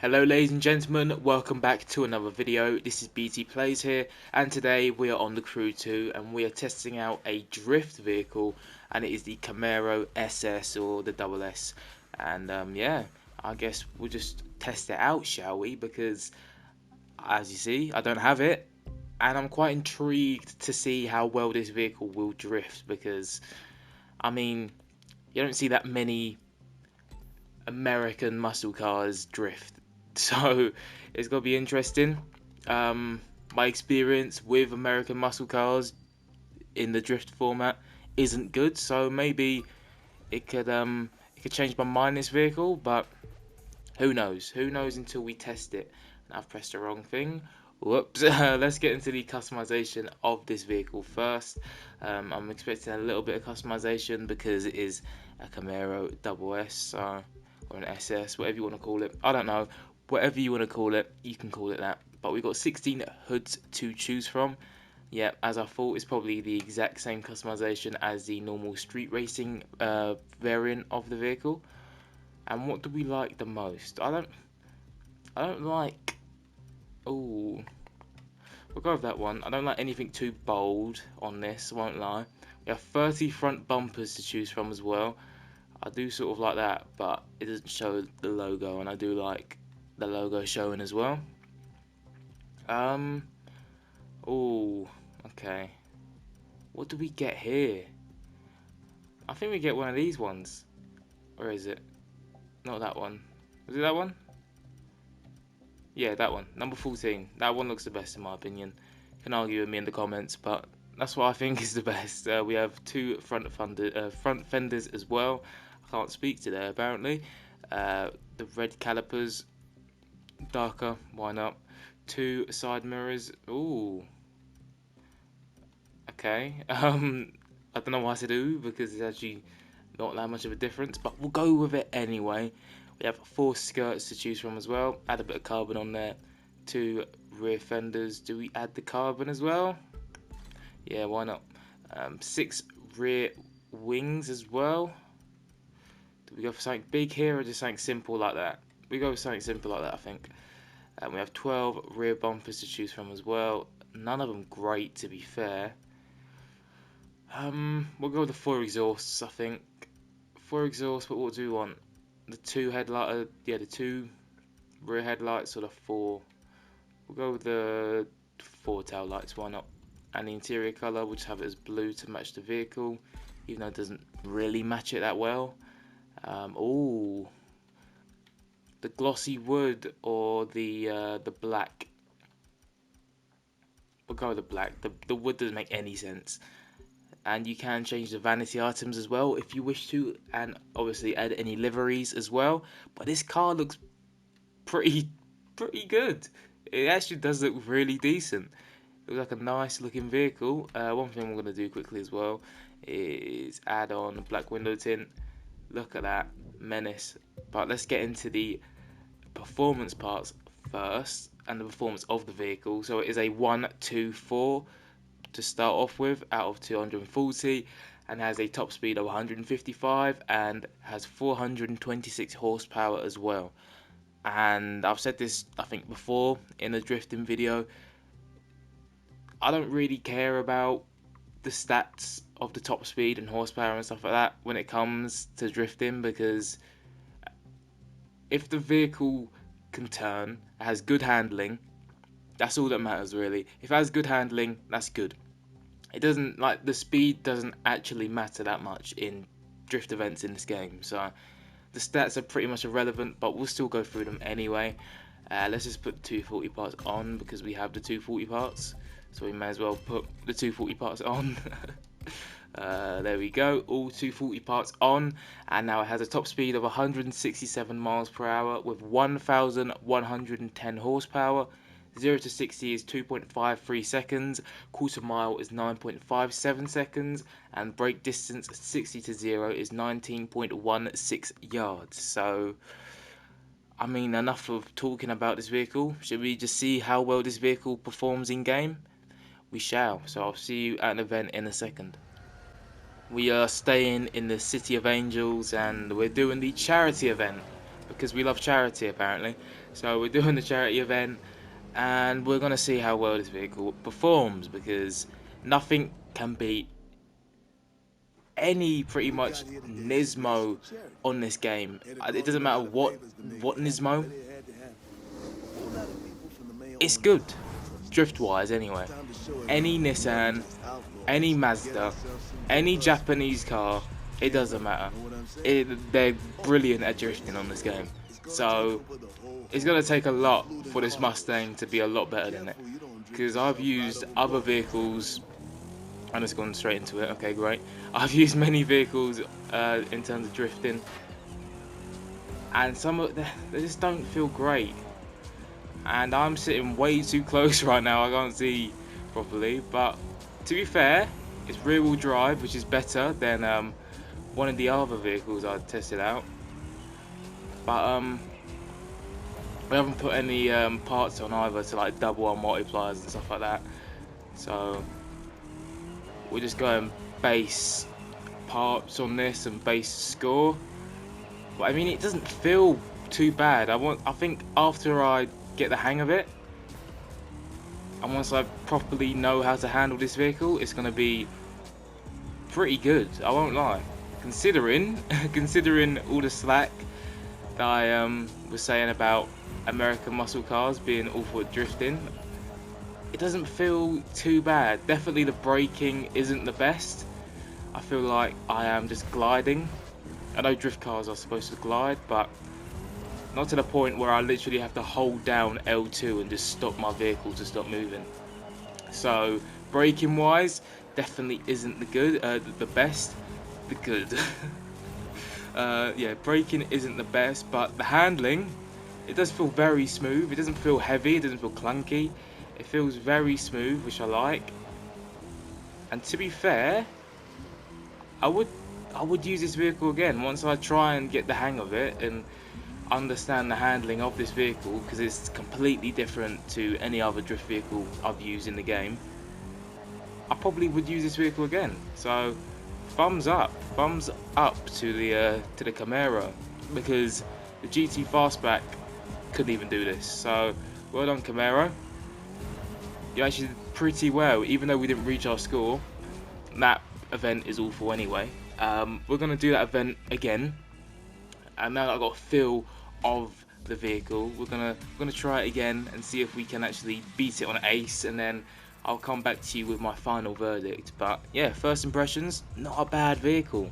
Hello ladies and gentlemen, welcome back to another video. This is BT Plays here, and today we are on the Crew 2 and we are testing out a drift vehicle, and it is the Camaro SS or the double S. And yeah, I guess we'll just test it out, shall we? Because as you see, I don't have it, and I'm quite intrigued to see how well this vehicle will drift, because I mean, you don't see that many American muscle cars drift. So it's gonna be interesting. My experience with American muscle cars in the drift format isn't good, so maybe it could change my mind, this vehicle, but who knows? Who knows until we test it. And I've pressed the wrong thing. Whoops. Let's get into the customization of this vehicle first. I'm expecting a little bit of customization because it is a Camaro double S, or an SS, whatever you want to call it. I don't know. Whatever you want to call it, you can call it that. But we've got 16 hoods to choose from. Yeah, as I thought, it's probably the exact same customization as the normal street racing variant of the vehicle. And what do we like the most? I don't like. Oh, we'll go with that one. I don't like anything too bold on this. I won't lie. We have 30 front bumpers to choose from as well. I do sort of like that, but it doesn't show the logo, and I do like the logo showing as well. Oh, okay. What do we get here? I think we get one of these ones. Or is it? Not that one. Is it that one? Yeah, that one. Number 14. That one looks the best in my opinion. You can argue with me in the comments, but that's what I think is the best. We have two front fenders as well. I can't speak today apparently. The red calipers, darker, why not? Two side mirrors. Ooh. Okay. I don't know what to do because it's actually not that much of a difference, but we'll go with it anyway. We have 4 skirts to choose from as well. Add a bit of carbon on there. 2 rear fenders. Do we add the carbon as well? Yeah, why not? 6 rear wings as well. Do we go for something big here or just something simple like that? We go with something simple like that, I think. We have 12 rear bumpers to choose from as well. None of them great, to be fair. We'll go with the 4 exhausts, I think. 4 exhausts, but what do we want? The 2 headlight, the 2 rear headlights, or the 4? We'll go with the 4 tail lights, why not? And the interior colour, we'll just have it as blue to match the vehicle, even though it doesn't really match it that well. Oh, the glossy wood or the black. We'll go with the black. The wood doesn't make any sense. And you can change the vanity items as well if you wish to, and obviously add any liveries as well. But this car looks pretty good. It actually does look really decent. It looks like a nice looking vehicle. One thing I'm going to do quickly as well is add on black window tint. Look at that, menace. But let's get into the performance parts first, and the performance of the vehicle. So it is a 124 to start off with out of 240, and has a top speed of 155 and has 426 horsepower as well. And I've said this I think before in a drifting video, I don't really care about the stats of the top speed and horsepower and stuff like that when it comes to drifting, because if the vehicle can turn, has good handling, that's all that matters really. If it has good handling, that's good. It doesn't, like, the speed doesn't actually matter that much in drift events in this game, so the stats are pretty much irrelevant, but we'll still go through them anyway. Let's just put the 240 parts on because we have the 240 parts, so we may as well put the 240 parts on. There we go, all 240 parts on, and now it has a top speed of 167 miles per hour with 1,110 horsepower. 0 to 60 is 2.53 seconds, quarter mile is 9.57 seconds, and brake distance 60 to 0 is 19.16 yards. So, I mean, enough of talking about this vehicle. Should we just see how well this vehicle performs in game? We shall. So I'll see you at an event in a second. We are staying in the City of Angels and we're doing the charity event. because we love charity apparently. So we're doing the charity event, and we're gonna see how well this vehicle performs, because nothing can beat any pretty much Nismo on this game. It doesn't matter what Nismo, it's good, drift wise anyway. Any Nissan, any Mazda, any Japanese car, it doesn't matter. They're brilliant at drifting on this game. So it's going to take a lot for this Mustang to be a lot better than it. Because I've used other vehicles, I'm just going straight into it, okay great. I've used many vehicles in terms of drifting, and some of them, they just don't feel great. And I'm sitting way too close right now, I can't see properly, but to be fair, it's rear wheel drive, which is better than one of the other vehicles I tested out. But we haven't put any parts on either to like double our multipliers and stuff like that, so we're just going base parts on this and base score. But I mean, it doesn't feel too bad. I think after I get the hang of it, and once I properly know how to handle this vehicle, it's going to be pretty good, I won't lie. Considering all the slack that I was saying about American muscle cars being awful at drifting, it doesn't feel too bad. Definitely the braking isn't the best. I feel like I am just gliding. I know drift cars are supposed to glide, but not to the point where I literally have to hold down L2 and just stop my vehicle to stop moving. So braking wise, definitely isn't the best. The good. Yeah, braking isn't the best, but the handling, it does feel very smooth. It doesn't feel heavy. It doesn't feel clunky. It feels very smooth, which I like. And to be fair, I would use this vehicle again once I try and get the hang of it and understand the handling of this vehicle, because it's completely different to any other drift vehicle I've used in the game. I probably would use this vehicle again. So thumbs up to the Camaro, because the GT Fastback couldn't even do this. So well done, Camaro. You actually did pretty well, even though we didn't reach our score. That event is awful anyway. We're gonna do that event again, and now that I've got a feel of the vehicle, we're gonna try it again and see if we can actually beat it on ace, and then I'll come back to you with my final verdict. But yeah, first impressions, not a bad vehicle.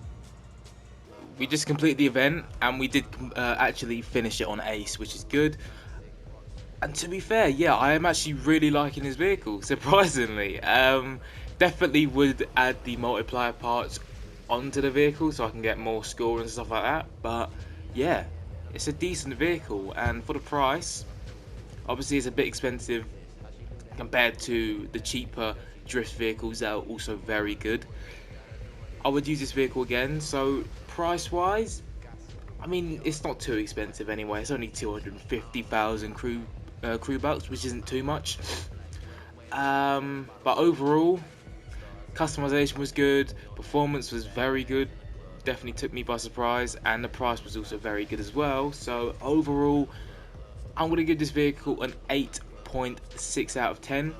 We just completed the event, and we did actually finish it on ace, which is good. And to be fair, yeah, I am actually really liking this vehicle, surprisingly. Definitely would add the multiplier parts onto the vehicle so I can get more score and stuff like that. But yeah, it's a decent vehicle, and for the price, obviously it's a bit expensive compared to the cheaper drift vehicles that are also very good. I would use this vehicle again. So price wise, I mean, it's not too expensive anyway. It's only 250,000 crew bucks, which isn't too much. But overall, customization was good, performance was very good, definitely took me by surprise, and the price was also very good as well. So overall, I'm going to give this vehicle an 8.6 out of 10.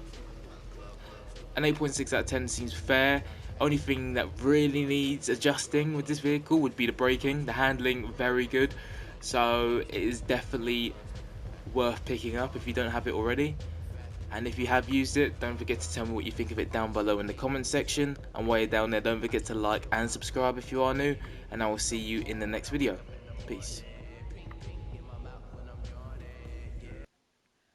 An 8.6 out of 10 seems fair. Only thing that really needs adjusting with this vehicle would be the braking. The handling, very good. So it is definitely worth picking up if you don't have it already. And if you have used it, don't forget to tell me what you think of it down below in the comment section. And while you're down there, don't forget to like and subscribe if you are new. And I will see you in the next video. Peace.